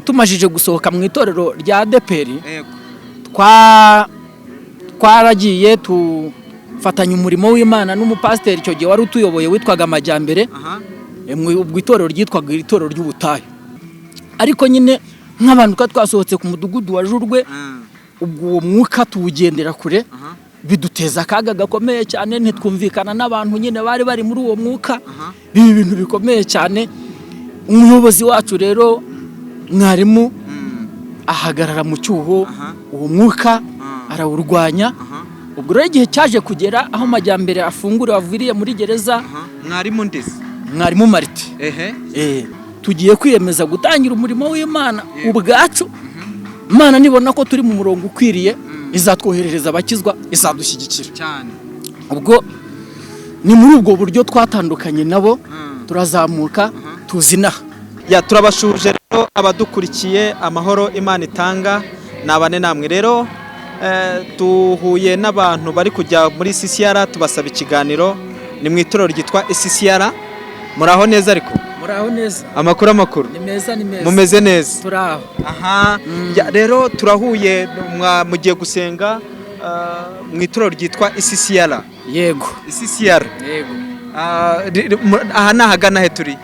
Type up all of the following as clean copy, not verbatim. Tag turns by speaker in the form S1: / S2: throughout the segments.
S1: tumajije gusohoka mu itorero rya ADEPR twaragiye tufatanya umurimo w'Imana n'umupasiteri cyo gihe wari utuyoboye witwaga Amajyambere ubwo itorero ryitwaga itorero ry'ubutayu. Ariko nyine nk'abantu ka twasohotse ku mudugudu wa Jurwe ubwo mwuka tuwugendera kure biduteza akaga gakomeye cyane, ntitwumvikana n'abantu nyine bari muri uwo mwuka, ibi bintu bikomeye cyane. Umuyobozi wacu rero mwarimu ahagarara mu cyuho uwo mwuka arawurwanya. Ubwo rero igihe cyaje kugera aho Amajyambere afungura aviriye muri gereza,
S2: mwarimu ndese
S1: mwarimu Marite tugiye kwiyemeza gutangira umurimo w'Imana ubwacu. Imana nibona ko turi mu murongo ukwiriye izatwoherereza abakizwa, izadushyigikira
S2: cyane.
S1: Ubwo ni muri ubwo buryo twatandukanye nabo turazamuka tuzinaha.
S2: Turabashuje rero abadukurikiye, amahoro Imana itanga nabane namwe. Rero tuhuye n'abantu bari kujya muri CCR tubasaba ikiganiro, ni mu itorero ryitwa CCR. Muraho neza? Ariko
S1: muraho neza,
S2: amakuru
S1: ni meza
S2: mumeze neza?
S1: Turaho.
S2: Rero turahuye mugiye gusenga mu itorero ryitwa CCR.
S1: Yego
S2: CCR.
S1: Yego.
S2: Aha nahagana he turi?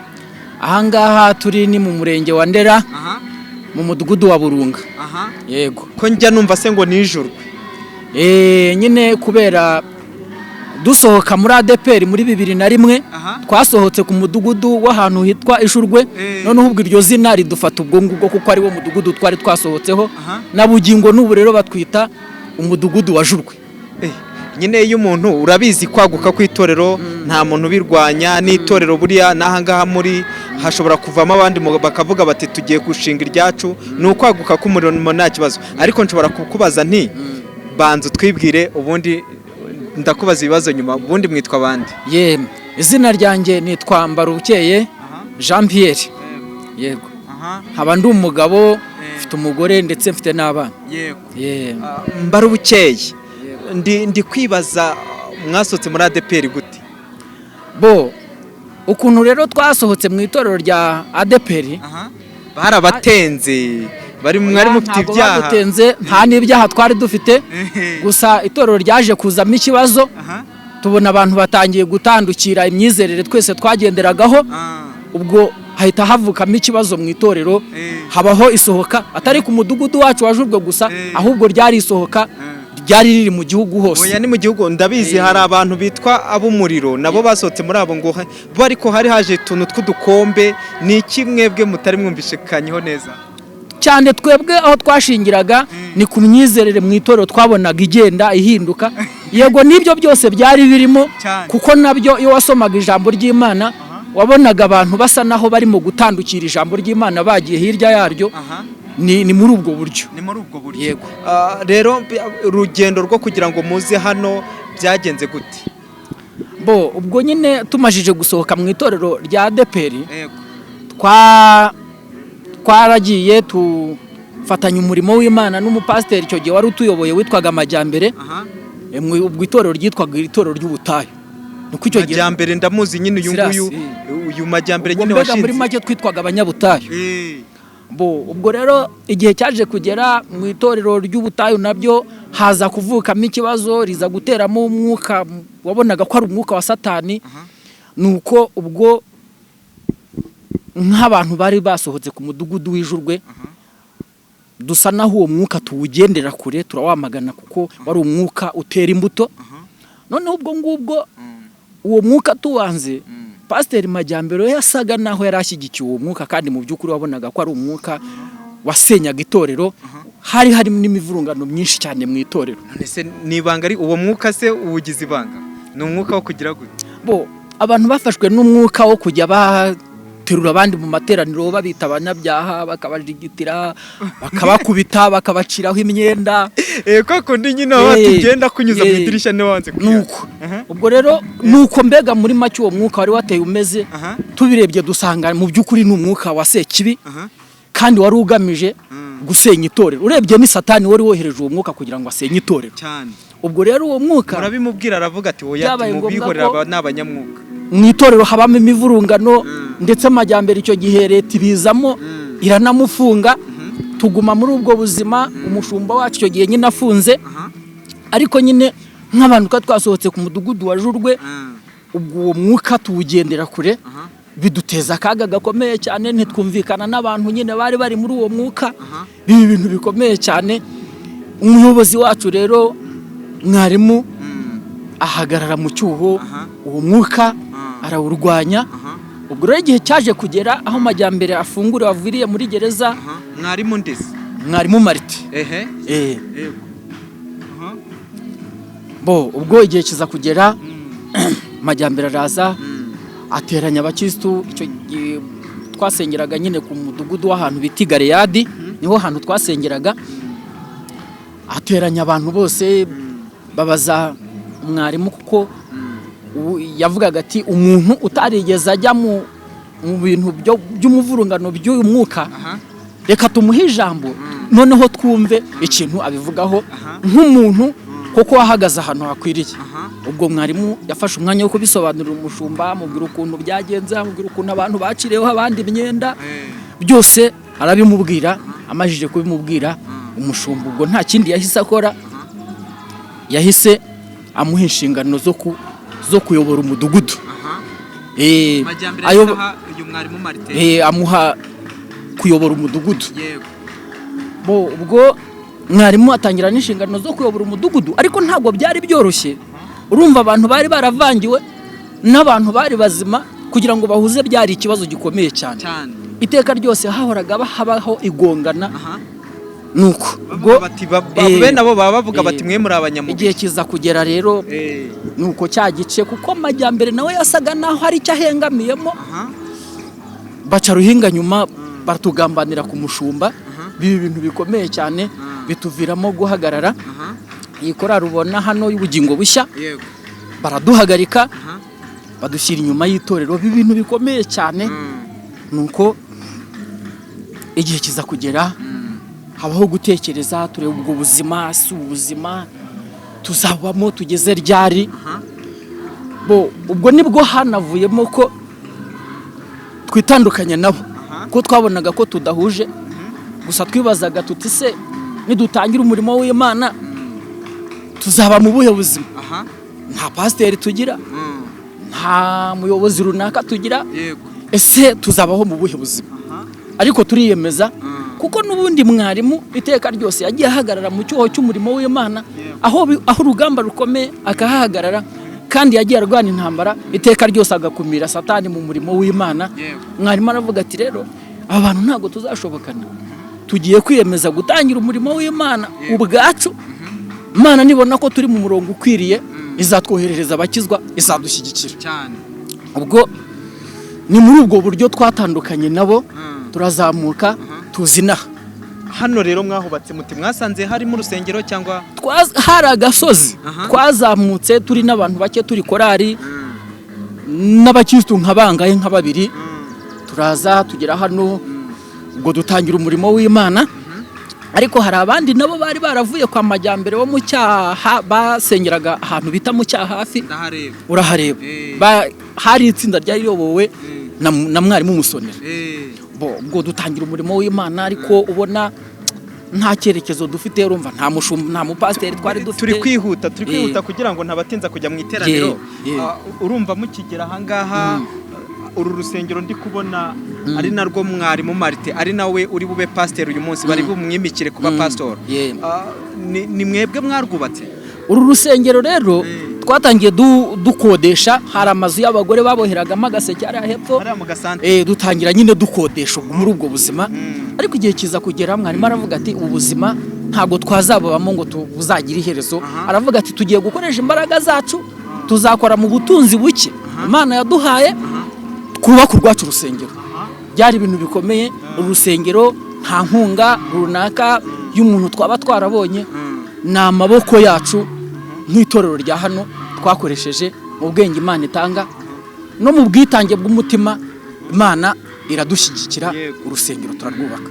S1: Ahangaha turi ni mu murenge wa Ndera, mu mudugudu wa Burunga. Yego.
S2: Ko njya numva se ngo nijurwe.
S1: Nyine kubera dusohoka muri ADEPR muri 2001 twasohotse ku mudugudu w'ahantu hitwa Ishurwe, noneho ubwo iryo zina ridufata ubwo ngubwo kuko ari wo mudugudu twari twasohotseho, na bugingo n'ubu rero batwita umudugudu wa Jurwe.
S2: Nyine iyo umuntu urabizi kwaguka kw'itorero nta muntu birwanya, n'itorero buriya nahangaha muri hashobora kuvamo abandi bakavuga bati tugiye gushinga iryacu, ni ukwaguka k'umurimo nta kibazo. Ariko nshobora kukubaza nti banza twibwire ubundi ndakubaza ibibazo nyuma, ubundi mwitwa bande?
S1: Izina ryanjye nitwa Mbarukeye Jean Pierre. Yego. Haba ndi umugabo, mfite umugore ndetse mfite n'abana.
S2: Yego. Mbarukeye, ndi kwibaza mwasohotse muri ADEPR gute?
S1: Ukuntu rero twasohotse mu itorero rya ADEPR
S2: barabatenze, mwari mufite ibyaha?
S1: Nta n'ibyaha twari dufite, gusa itorero ryaje kuzamo ikibazo, tubona abantu batangiye gutandukira imyizerere twese twagenderagaho. Ubwo hahita havukamo ikibazo mu itorero, habaho isohoka atari ku mudugudu wacu wa Jurwe gusa, ahubwo ryari isohoka ryari riri mu gihugu hose.
S2: Oya, ni mu gihugu ndabizi. Hari abantu bitwa ab'umuriro nabo basohotse muri abo ngo ariko hari haje tuntu tw'udukombe. Ni iki mwebwe mutari mwumvishikanyeho neza
S1: cyane? Twebwe aho twashingiraga ni ku myizerere mu itorero twabonaga igenda ihinduka. Yego, n'ibyo byose byari birimo, kuko nabyo iyo wasomaga ijambo ry'Imana wabonaga abantu basa naho barimo gutandukira ijambo ry'Imana bagiye hirya yaryo. Ni muri ubwo buryo.
S2: Yego. Rero urugendo rwo kugira ngo muze hano byagenze gute?
S1: Ubwo nyine tumajije gusohoka mu itorero rya ADEPR twaragiye tufatanya umurimo w'Imana n'umupasiteri cyo gihe wari utuyoboye witwaga Amajyambere ubwo itorero ryitwaga itorero ry'ubutayu.
S2: Nuko icyo gihe Amajyambere ndamuzi nyine, uyu Majyambere nyine washinze.
S1: Muri make twitwaga abanyabutayu. Ubwo rero igihe cyaje kugera mu itorero ry'ubutayu nabyo haza kuvukamo ikibazo, riza guteramo umwuka wabonaga ko ari umwuka wa Satani. Nuko ubwo nk'abantu bari basohotse ku mudugudu w'Ijurwe dusa naho uwo mwuka tuwugendera kure, turawamagana kuko wari umwuka utera imbuto. Noneho ubwo ngubwo uwo mwuka tuwanze, Pasiteri Majyambere yasaga naho yari ashyigikiye uwo mwuka, kandi mu by'ukuri wabonaga ko ari umwuka wasenyaga itorero. Hari n'imivurungano myinshi cyane mu itorero.
S2: Ni ibanga ari uwo mwuka se uwugize ibanga? Ni umwuka wo kugira gute?
S1: Abantu bafashwe n'umwuka wo kujya baterura abandi mu materaniro babita abanyabyaha, bakabajigitira, bakabakubita, bakabaciraho imyenda.
S2: Koko ndi nyine tugenda kunyuza mu idirishya ne wanze kugira.
S1: Nuko ubwo rero nuko mbega muri make uwo mwuka wari wateye umeze, tubirebye dusanga mu by'ukuri ni umwuka wa Sekibi, kandi wari ugamije gusenya itorero. Urebye ni Satani wari wohereje uwo mwuka kugira ngo asenye itorero cyane. Ubwo rero uwo mwuka
S2: murabimubwira, aravuga ati oya mubihorera n'abanyamwuka.
S1: Mu itorero habamo imivurungano, ndetse Amajyambere icyo gihe leta ibizamo iranamufunga tuguma muri ubwo buzima. Umushumba wacu icyo gihe nyine afunze, ariko nyine nk'abantu twasohotse ku mudugudu wa Jurwe, ubwo uwo mwuka tuwugendera kure, biduteza akaga gakomeye cyane, ntitwumvikana n'abantu nyine bari muri uwo mwuka, biba ibintu bikomeye cyane. Umuyobozi wacu rero mwarimu ahagarara mu cyuho, uwo mwuka arawurwanya. Ubwo rero igihe cyaje kugera aho Majyambere afungura aviriye muri gereza.
S2: Mwarimu ndese
S1: Mwarimu Marite. Bo ubwo igihe kiza kugera Majyambere araza ateranya abakristo. Icyo twasengeraga nyine ku mudugudu w'ahantu biti Galeyadi, niho hantu twasengeraga. Ateranya abantu bose babaza mwarimu, kuko yavugaga ati umuntu utarigeze ajya mu bintu by'umuvurungano by'uyu mwuka, reka tumuhe ijambo noneho twumve ikintu abivugaho nk'umuntu kuko wahagaze ahantu hakwiriye. Ubwo mwarimu yafashe umwanya wo kubisobanurira umushumba, amubwira ukuntu byagenze, amubwira ukuntu abantu baciriyeho abandi imyenda, byose arabimubwira. Amajije kubimubwira, umushumba ubwo nta kindi yahise akora, yahise amuha inshingano zo kuyobora umudugudu. Amuha kuyobora umudugudu. Bo ubwo mwarimu atangira n'inshingano zo kuyobora umudugudu, ariko ntabwo byari byoroshye. Urumva abantu bari baravangiwe n'abantu bari bazima, kugira ngo bahuze byari ikibazo gikomeye cyane. Iteka ryose hahoraga habaho igongana. Nuko ubwo
S2: bene abo baba bavuga bati mwe muri abanyamugisha.
S1: Igihe kiza kugera rero nuko cya gice, kuko Majyambere nawe yasaga naho hari icyo ahengamiyemo, baca ruhinga nyuma batugambanira ku mushumba. Biba ibintu bikomeye cyane, bituviramo guhagarara. Iyi korari ubona hano y'ubugingo bushya, baraduhagarika badushyira inyuma y'itorero. Biba ibintu bikomeye cyane. Nuko igihe kiza kugera habaho gutekereza, tureba ubwo buzima, si ubuzima tuzabamo tugeze ryari. Bo ubwo nibwo hanavuyemo ko twitandukanya nabo, ko twabonaga ko tudahuje. Gusa twibazaga tuti se nidutangira umurimo w'Imana tuzaba mu buhe buzima? Nta pasiteri tugira, nta muyobozi runaka tugira, ese tuzabaho mu buhe buzima? Ariko turiyemeza, kuko n'ubundi mwarimu iteka ryose yagiye ahagarara mu cyuho cy'umurimo w'Imana, aho urugamba rukomeye akahahagarara, kandi yagiye arwana intambara iteka ryose agakumira Satani mu murimo w'Imana. Mwarimu aravuga ati rero aba bantu ntabwo tuzashobokana, tugiye kwiyemeza gutangira umurimo w'Imana ubwacu. Imana nibona ko turi mu murongo ukwiriye, izatwoherereza abakizwa, izadushyigikira cyane. Ubwo ni muri ubwo buryo twatandukanye nabo, turazamuka tuzinaha.
S2: Hano rero mwahubatse muti mwasanze harimo urusengero cyangwa
S1: hari agasozi twazamutse turi n'abantu bake, turi korari n'abakristo nkabangaye nka babiri. Turaza tugera hano, ubwo dutangira umurimo w'Imana. Ariko hari abandi nabo bari baravuye kwa Majyambere wo mu cyaha, basengeraga ahantu bita mu cyaha hafi, urahareba. Hari itsinda ryari riyobowe na mwarimu Musonera. Ubwo dutangira umurimo w'Imana, ariko ubona nta cyerekezo dufite. Urumva nta mushumba, nta mupasiteri twari dufite.
S2: Turi kwihuta kugira ngo ntabatinza kujya mu iteraniro. Urumva mukigera ahangaha, uru rusengero ndi kubona ari narwo mwarimu Marite ari nawe uri bube pasiteri uyu munsi, bari bumwimikire kuba pastor. Ni mwebwe mwarwubatse
S1: uru rusengero? Rero twatangiye dukodesha, hari amazu y'abagore baboheragamo agaseke ari hepfo, dutangira nyine dukodesha muri ubwo buzima. Ariko igihe kiza kugera mwarimu aravuga ati ubu buzima ntago twazababamo ngo tubuzagira iherezo. Aravuga ati tugiye gukoresha imbaraga zacu, tuzakora mu butunzi buke Imana yaduhaye, twubaka urwacu urusengero. Byari ibintu bikomeye. Urusengero nta nkunga runaka y'umuntu twaba twarabonye, ni amaboko yacu nk'itorero rya hano twakoresheje mu bwenge Imana itanga no mu bwitange bw'umutima. Imana iradushyigikira, urusengero turarwubaka.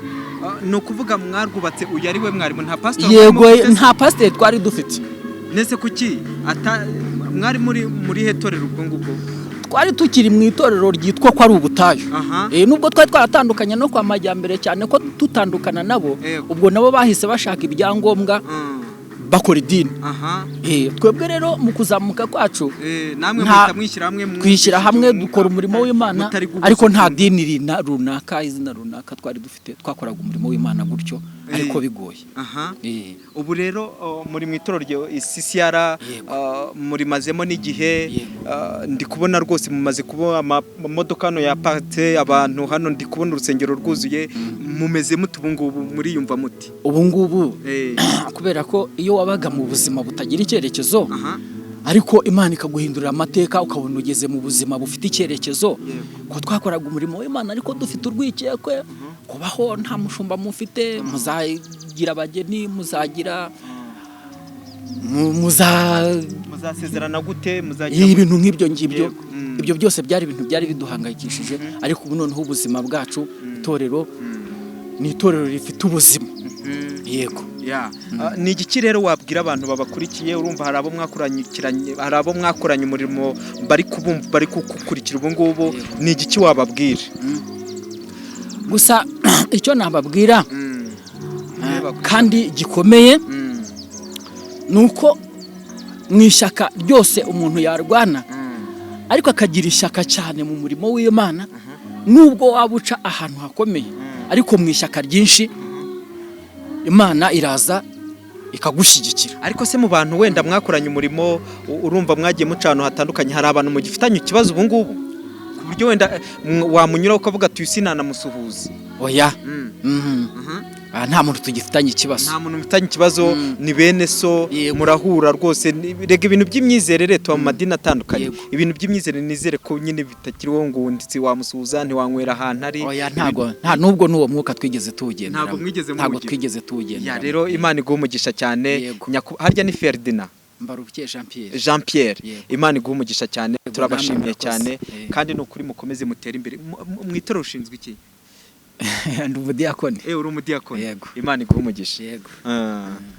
S2: Ni ukuvuga mwarwubatse uyu ari we mwarimu, nta pasiteri?
S1: Yego, nta pasiteri twari dufite.
S2: Nese kuki mwari muri he torero ubwo ngubwo?
S1: twari tukiri mu itorero ryitwa ko ari ubutayu.
S2: Aha.
S1: Nubwo twari twaratandukanye no kwa Majyambere cyane ko tutandukana nabo,
S2: Yego.
S1: ubwo nabo bahise bashaka ibyangombwa bakora idini.
S2: Aha.
S1: Twebwe rero mu kuzamuka kwacu
S2: namwe
S1: nta-
S2: mwishyira hamwe
S1: twishyira hamwe dukora umurimo w'Imana,
S2: mutari guhuza
S1: ariko nta
S2: ubutumwa.
S1: dini runaka, izina runaka twari dufite, twakoraga umurimo w'Imana gutyo ariko bigoye.
S2: Aha.
S1: Eh,
S2: Ubu rero muri mu itorero rya CCR
S1: Yego.
S2: muri mazemo n'igihe
S1: Yego.
S2: ndi kubona rwose mumaze kuba amamodoka hano yapatse abantu hano, ndi kubona urusengero rwuzuye, mumeze mute ubu ngubu, muriyumva muti?
S1: ubu ngubu
S2: Eh.
S1: kubera ko iyo wabaga mu buzima butagira icyerekezo,
S2: Aha.
S1: ariko Imana ikaguhindurira amateka ukabona ugeze mu buzima bufite icyerekezo,
S2: Yego.
S1: ko twakoraga umurimo w'Imana ariko dufite urwikekwe, kubaho nta mushumba mufite, muzagira abageni, muzagira
S2: muzasezerana gute, muzagira
S1: ibintu nk'ibyo ngibyo.
S2: Yego.
S1: Ibyo byose byari ibintu byari biduhangayikishije, ariko ubu noneho ubuzima bwacu, itorero ni itorero rifite ubuzima. Yego.
S2: Ni igiki rero wabwira abantu babakurikiye? Urumva hari abo mwakoranye umurimo bari kubumva, bari kukurikira ubu ngubu, ni igiki wababwira?
S1: Gusa icyo nababwira kandi gikomeye ni uko mu ishyaka ryose umuntu yarwana, ariko akagira ishyaka cyane mu murimo w'Imana, nubwo waba uca ahantu hakomeye, ariko mu ishyaka ryinshi Imana iraza ikagushyigikira.
S2: Ariko se mu bantu wenda mwakoranye umurimo, urumva mwagiye muca ahantu hatandukanye, hari abantu mugifitanye ikibazo ubu ngubu ku buryo wenda wamunyuraho ukavuga ati uyu sinanamusuhuza?
S1: Oya. Nta muntu tugifitanye ikibazo.
S2: Nta muntu mufitanye ikibazo, ni bene so,
S1: Yego.
S2: murahura rwose. Rega ibintu by'imyizerere tuba mu madini atandukanye,
S1: Yego.
S2: ibintu by'imyizerere nizere ko nyine bitakiriho ngo nditsi wamusuhuza, ntiwanywera ahantu ari.
S1: Oya, nta nubwo n'uwo mwuka twigeze tuwugendera.
S2: Ntabwo
S1: twigeze tuwugendera.
S2: Rero Imana iguha umugisha cyane.
S1: Yego.
S2: Harya ni Ferdinand
S1: Mbarukiye Jean-Pierre.
S2: Jean-Pierre,
S1: Yego.
S2: Imana iguha umugisha cyane, turabashimiye
S1: murakoze.
S2: cyane,
S1: Kandi
S2: ni ukuri mukomeze mutere imbere. Mu itorero ushinzwe iki?
S1: ndi umudiyakoni.
S2: Uri umudiyakoni.
S1: Yego.
S2: Imana iguha umugisha.
S1: Yego.